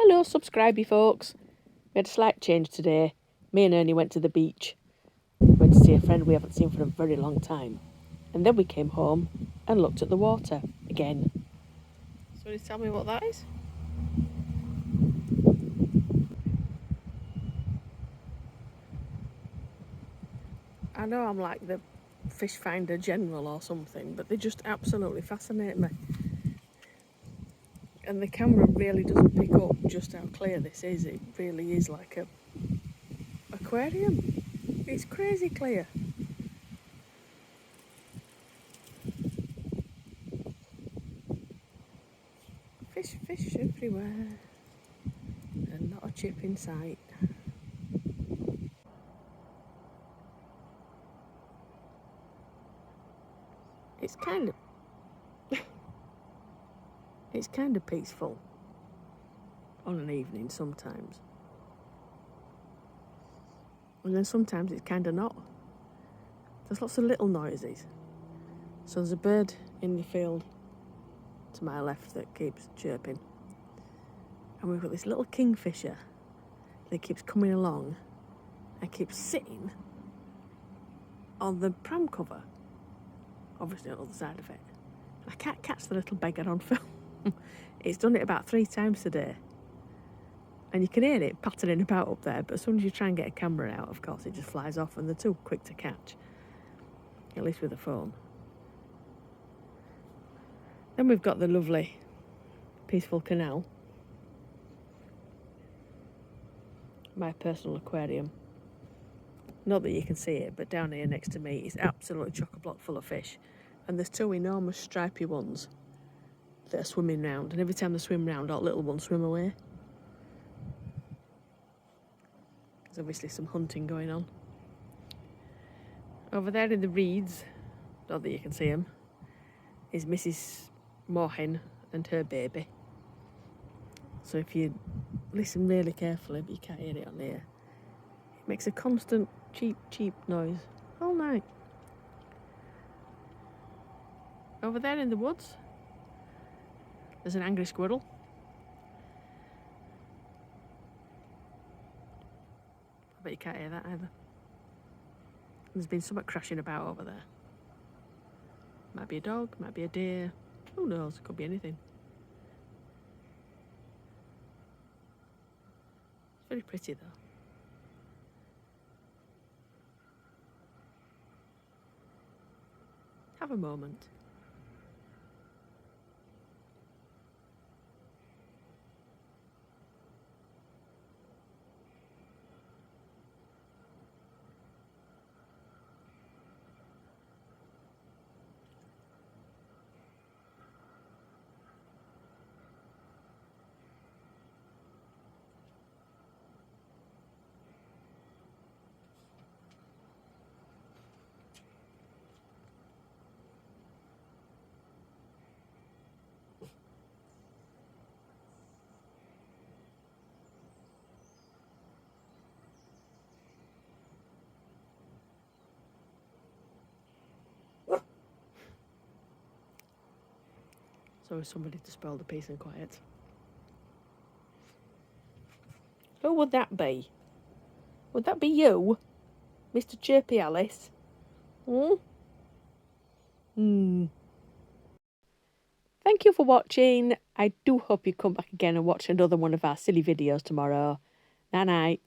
Hello, subscribey folks. We had a slight change today. Me and Ernie went to the beach. Went to see a friend we haven't seen for a very long time. And then we came home and looked at the water again. So you tell me what that is? I know I'm like the fish finder general or something, but they just absolutely fascinate me. And the camera really doesn't pick up just how clear this is. It really is like a aquarium. It's crazy clear. Fish everywhere. And not a chip in sight. It's kind of peaceful on an evening sometimes. And then sometimes it's kind of not. There's lots of little noises. So there's a bird in the field to my left that keeps chirping. And we've got this little kingfisher that keeps coming along and keeps sitting on the pram cover. Obviously on the other side of it. I can't catch the little beggar on film. It's done it about 3 times today. And you can hear it pattering about up there, but as soon as you try and get a camera out, of course, it just flies off and they're too quick to catch. At least with a phone. Then we've got the lovely, peaceful canal. My personal aquarium. Not that you can see it, but down here next to me is absolutely chock-a-block full of fish. And there's 2 enormous stripy ones that are swimming round. And every time they swim round, all little ones swim away. There's obviously some hunting going on. Over there in the reeds, not that you can see them, is Mrs. Moorhen and her baby. So if you listen really carefully, but you can't hear it on here, it makes a constant cheep noise all night. Over there in the woods, there's an angry squirrel. I bet you can't hear that either. There's been something crashing about over there. Might be a dog, might be a deer. Who knows? It could be anything. It's very pretty though. Have a moment. So somebody to spoil the peace and quiet. Who would that be? Would that be you? Mr. Chirpy Alice? Thank you for watching. I do hope you come back again and watch another one of our silly videos tomorrow. Night night.